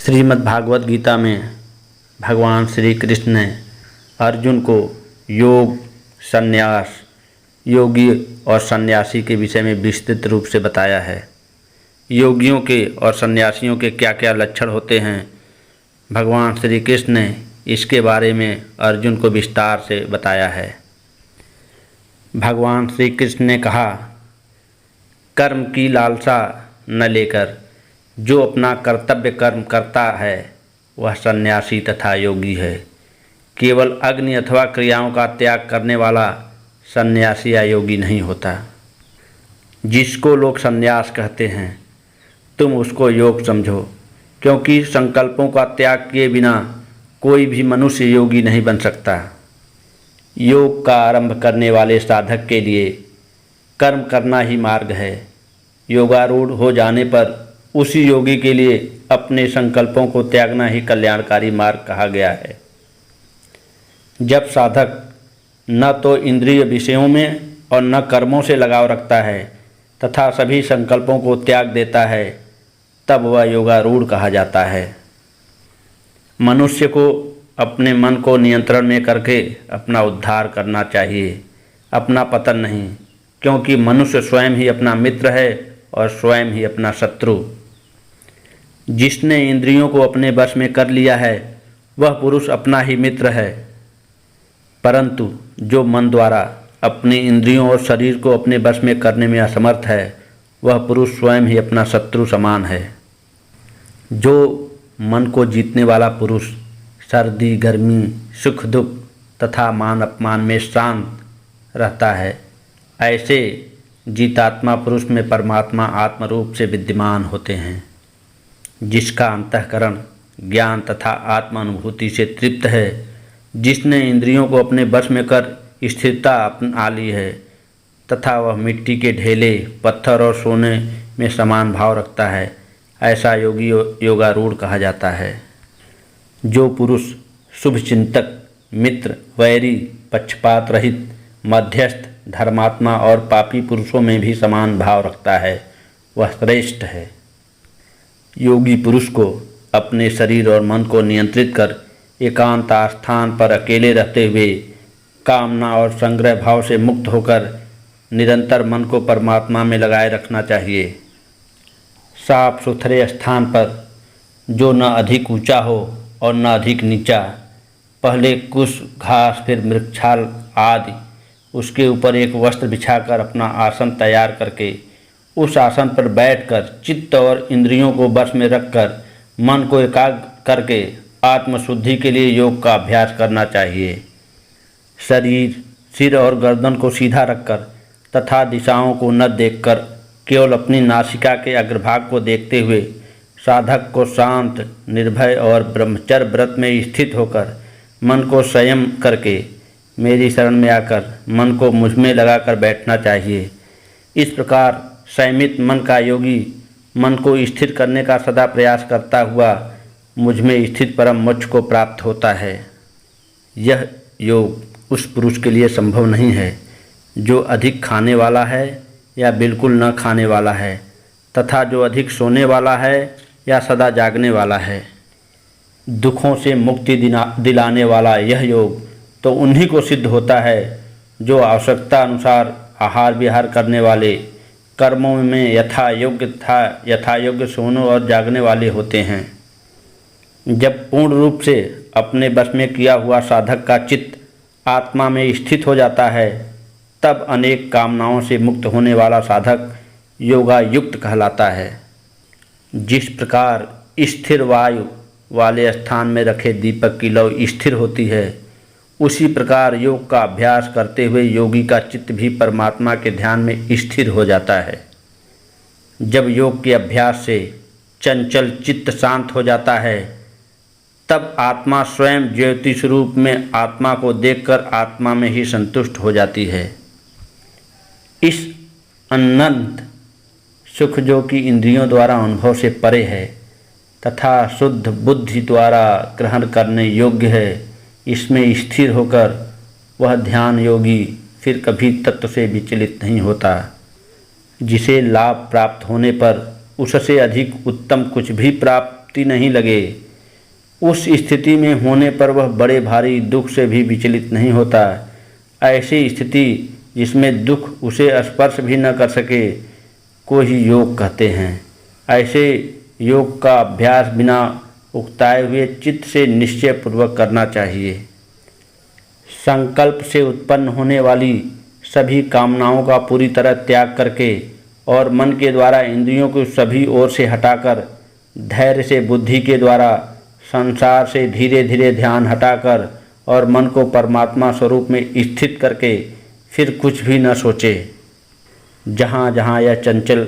श्रीमद् भागवत गीता में भगवान श्री कृष्ण ने अर्जुन को योग, संन्यास, योगी और सन्यासी के विषय में विस्तृत रूप से बताया है। योगियों के और सन्यासियों के क्या क्या लक्षण होते हैं, भगवान श्री कृष्ण ने इसके बारे में अर्जुन को विस्तार से बताया है। भगवान श्री कृष्ण ने कहा, कर्म की लालसा न लेकर जो अपना कर्तव्य कर्म करता है वह सन्यासी तथा योगी है। केवल अग्नि अथवा क्रियाओं का त्याग करने वाला सन्यासी या योगी नहीं होता। जिसको लोग सन्यास कहते हैं तुम उसको योग समझो, क्योंकि संकल्पों का त्याग किए बिना कोई भी मनुष्य योगी नहीं बन सकता। योग का आरंभ करने वाले साधक के लिए कर्म करना ही मार्ग है। योगारूढ़ हो जाने पर उसी योगी के लिए अपने संकल्पों को त्यागना ही कल्याणकारी मार्ग कहा गया है। जब साधक न तो इंद्रिय विषयों में और न कर्मों से लगाव रखता है तथा सभी संकल्पों को त्याग देता है, तब वह योगारूढ़ कहा जाता है। मनुष्य को अपने मन को नियंत्रण में करके अपना उद्धार करना चाहिए, अपना पतन नहीं, क्योंकि मनुष्य स्वयं ही अपना मित्र है और स्वयं ही अपना शत्रु। जिसने इंद्रियों को अपने वश में कर लिया है वह पुरुष अपना ही मित्र है, परंतु जो मन द्वारा अपनी इंद्रियों और शरीर को अपने वश में करने में असमर्थ है वह पुरुष स्वयं ही अपना शत्रु समान है। जो मन को जीतने वाला पुरुष सर्दी, गर्मी, सुख दुख तथा मान अपमान में शांत रहता है, ऐसे जीतात्मा पुरुष में परमात्मा आत्म रूप से विद्यमान होते हैं। जिसका अंतःकरण ज्ञान तथा आत्म अनुभूति से तृप्त है, जिसने इंद्रियों को अपने वश में कर स्थिरता अपना ली है तथा वह मिट्टी के ढेले, पत्थर और सोने में समान भाव रखता है, ऐसा योगी योगारूढ़ कहा जाता है। जो पुरुष शुभ चिंतक, मित्र, वैरी, पक्षपात रहित, मध्यस्थ, धर्मात्मा और पापी पुरुषों में भी समान भाव रखता है वह श्रेष्ठ है। योगी पुरुष को अपने शरीर और मन को नियंत्रित कर एकांत स्थान पर अकेले रहते हुए कामना और संग्रह भाव से मुक्त होकर निरंतर मन को परमात्मा में लगाए रखना चाहिए। साफ सुथरे स्थान पर जो न अधिक ऊंचा हो और न अधिक नीचा, पहले कुछ घास फिर मृक्षाल आदि, उसके ऊपर एक वस्त्र बिछाकर अपना आसन तैयार करके उस आसन पर बैठकर चित्त और इंद्रियों को वश में रखकर मन को एकाग्र करके आत्मशुद्धि के लिए योग का अभ्यास करना चाहिए। शरीर, सिर और गर्दन को सीधा रखकर तथा दिशाओं को न देखकर केवल अपनी नासिका के अग्रभाग को देखते हुए साधक को शांत, निर्भय और ब्रह्मचर्य व्रत में स्थित होकर मन को संयम करके मेरी शरण में आकर मन को मुझ में लगाकर बैठना चाहिए। इस प्रकार संयमित मन का योगी मन को स्थिर करने का सदा प्रयास करता हुआ मुझ में स्थित परम मोक्ष को प्राप्त होता है। यह योग उस पुरुष के लिए संभव नहीं है जो अधिक खाने वाला है या बिल्कुल न खाने वाला है, तथा जो अधिक सोने वाला है या सदा जागने वाला है। दुखों से मुक्ति दिलाने वाला यह योग तो उन्हीं को सिद्ध होता है जो आवश्यकता अनुसार आहार विहार करने वाले, कर्मों में यथा योग्य सोने और जागने वाले होते हैं। जब पूर्ण रूप से अपने वश में किया हुआ साधक का चित्त आत्मा में स्थित हो जाता है, तब अनेक कामनाओं से मुक्त होने वाला साधक योगायुक्त कहलाता है। जिस प्रकार स्थिर वायु वाले स्थान में रखे दीपक की लौ स्थिर होती है, उसी प्रकार योग का अभ्यास करते हुए योगी का चित्त भी परमात्मा के ध्यान में स्थिर हो जाता है। जब योग के अभ्यास से चंचल चित्त शांत हो जाता है, तब आत्मा स्वयं ज्योति स्वरूप में आत्मा को देखकर आत्मा में ही संतुष्ट हो जाती है। इस अनंत सुख जो कि इंद्रियों द्वारा अनुभव से परे है तथा शुद्ध बुद्धि द्वारा ग्रहण करने योग्य है, इसमें स्थिर होकर वह ध्यान योगी फिर कभी तत्व से विचलित नहीं होता। जिसे लाभ प्राप्त होने पर उससे अधिक उत्तम कुछ भी प्राप्त प्राप्ति नहीं लगे। उस स्थिति में होने पर वह बड़े भारी दुख से भी विचलित नहीं होता। ऐसी स्थिति जिसमें दुख उसे स्पर्श भी न कर सके को ही योग कहते हैं। ऐसे योग का अभ्यास बिना उकताए हुए चित्त से निश्चय पूर्वक करना चाहिए। संकल्प से उत्पन्न होने वाली सभी कामनाओं का पूरी तरह त्याग करके और मन के द्वारा इंद्रियों को सभी ओर से हटाकर धैर्य से बुद्धि के द्वारा संसार से धीरे धीरे ध्यान हटाकर और मन को परमात्मा स्वरूप में स्थित करके फिर कुछ भी न सोचे। जहाँ जहाँ यह चंचल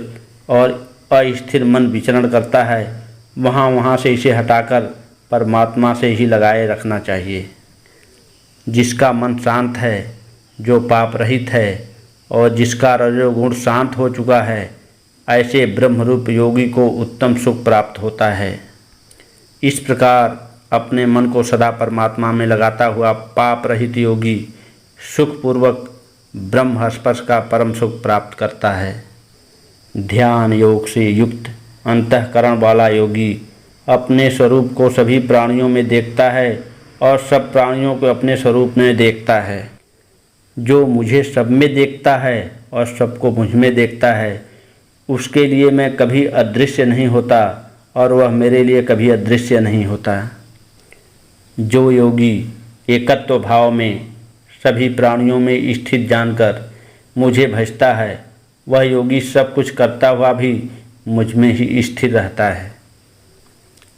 और अस्थिर मन विचरण करता है वहाँ वहाँ से इसे हटाकर परमात्मा से ही लगाए रखना चाहिए। जिसका मन शांत है, जो पाप रहित है और जिसका रजोगुण शांत हो चुका है, ऐसे ब्रह्मरूप योगी को उत्तम सुख प्राप्त होता है। इस प्रकार अपने मन को सदा परमात्मा में लगाता हुआ पाप रहित योगी सुखपूर्वक ब्रह्म स्पर्श का परम सुख प्राप्त करता है। ध्यान योग से युक्त अंतःकरण वाला योगी अपने स्वरूप को सभी प्राणियों में देखता है और सब प्राणियों को अपने स्वरूप में देखता है। जो मुझे सब में देखता है और सबको मुझ में देखता है, उसके लिए मैं कभी अदृश्य नहीं होता और वह मेरे लिए कभी अदृश्य नहीं होता। जो योगी एकत्व भाव में सभी प्राणियों में स्थित जानकर मुझे भजता है, वह योगी सब कुछ करता हुआ भी मुझ में ही स्थिर रहता है।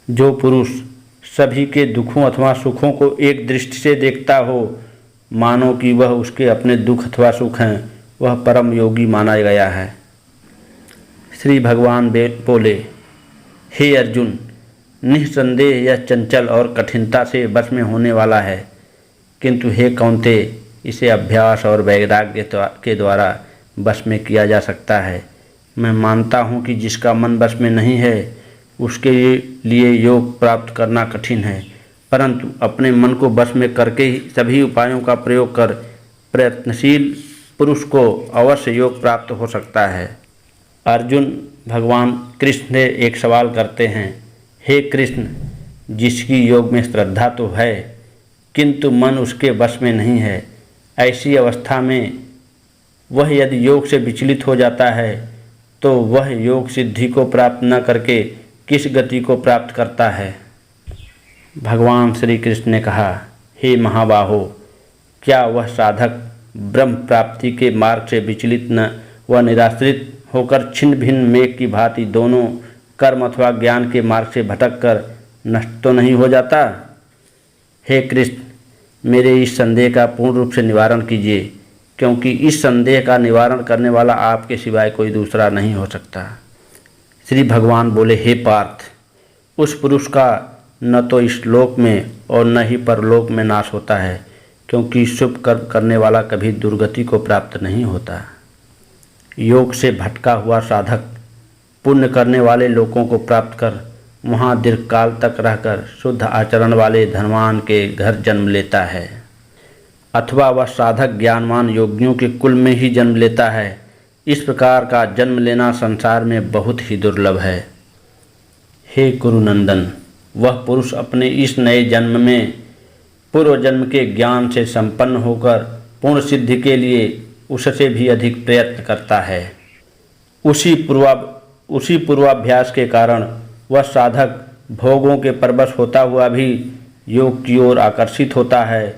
जो पुरुष सभी के दुखों अथवा सुखों को एक दृष्टि से देखता हो, मानो कि वह उसके अपने दुख अथवा सुख हैं, वह परम योगी माना गया है। श्री भगवान बोले, हे अर्जुन, निस्संदेह यह चंचल और कठिनता से वश में होने वाला है, किंतु हे कौन्तेय, इसे अभ्यास और वैराग्य के द्वारा वश में किया जा सकता है। मैं मानता हूँ कि जिसका मन वश में नहीं है, उसके लिए योग प्राप्त करना कठिन है, परंतु अपने मन को वश में करके ही सभी उपायों का प्रयोग कर प्रयत्नशील पुरुष को अवश्य योग प्राप्त हो सकता है। अर्जुन भगवान कृष्ण से एक सवाल करते हैं, हे कृष्ण, जिसकी योग में श्रद्धा तो है किंतु मन उसके वश में नहीं है, ऐसी अवस्था में वह यदि योग से विचलित हो जाता है तो वह योग सिद्धि को प्राप्त न करके किस गति को प्राप्त करता है? भगवान श्री कृष्ण ने कहा, हे महाबाहो, क्या वह साधक ब्रह्म प्राप्ति के मार्ग से विचलित न व निराश्रित होकर छिन्न भिन्न मेघ की भांति दोनों कर्म अथवा ज्ञान के मार्ग से भटक कर नष्ट तो नहीं हो जाता? हे कृष्ण, मेरे इस संदेह का पूर्ण रूप से निवारण कीजिए, क्योंकि इस संदेह का निवारण करने वाला आपके सिवाय कोई दूसरा नहीं हो सकता। श्री भगवान बोले, हे पार्थ, उस पुरुष का न तो इस लोक में और न ही परलोक में नाश होता है, क्योंकि शुभ कर्म करने वाला कभी दुर्गति को प्राप्त नहीं होता। योग से भटका हुआ साधक पुण्य करने वाले लोगों को प्राप्त कर वहाँ दीर्घकाल तक रहकर शुद्ध आचरण वाले धनवान के घर जन्म लेता है, अथवा वह साधक ज्ञानवान योगियों के कुल में ही जन्म लेता है। इस प्रकार का जन्म लेना संसार में बहुत ही दुर्लभ है। हे कुरुनंदन, वह पुरुष अपने इस नए जन्म में पूर्व जन्म के ज्ञान से संपन्न होकर पूर्ण सिद्धि के लिए उससे भी अधिक प्रयत्न करता है। उसी पूर्वाभ्यास के कारण वह साधक भोगों के परवश होता हुआ भी योग की ओर आकर्षित होता है।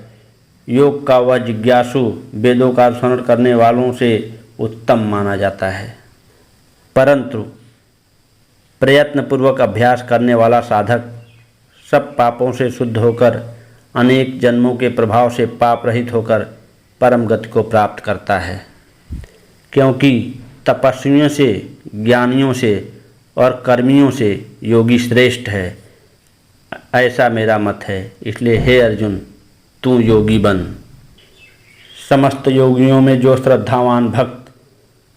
योग का वह जिज्ञासु वेदों का अनुसरण करने वालों से उत्तम माना जाता है, परंतु प्रयत्नपूर्वक अभ्यास करने वाला साधक सब पापों से शुद्ध होकर अनेक जन्मों के प्रभाव से पाप रहित होकर परम गति को प्राप्त करता है। क्योंकि तपस्वियों से, ज्ञानियों से और कर्मियों से योगी श्रेष्ठ है, ऐसा मेरा मत है। इसलिए हे अर्जुन, तू योगी बन। समस्त योगियों में जो श्रद्धावान भक्त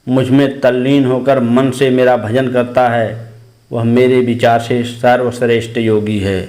मुझ में तल्लीन होकर मन से मेरा भजन करता है, वह मेरे विचार से सर्वश्रेष्ठ योगी है।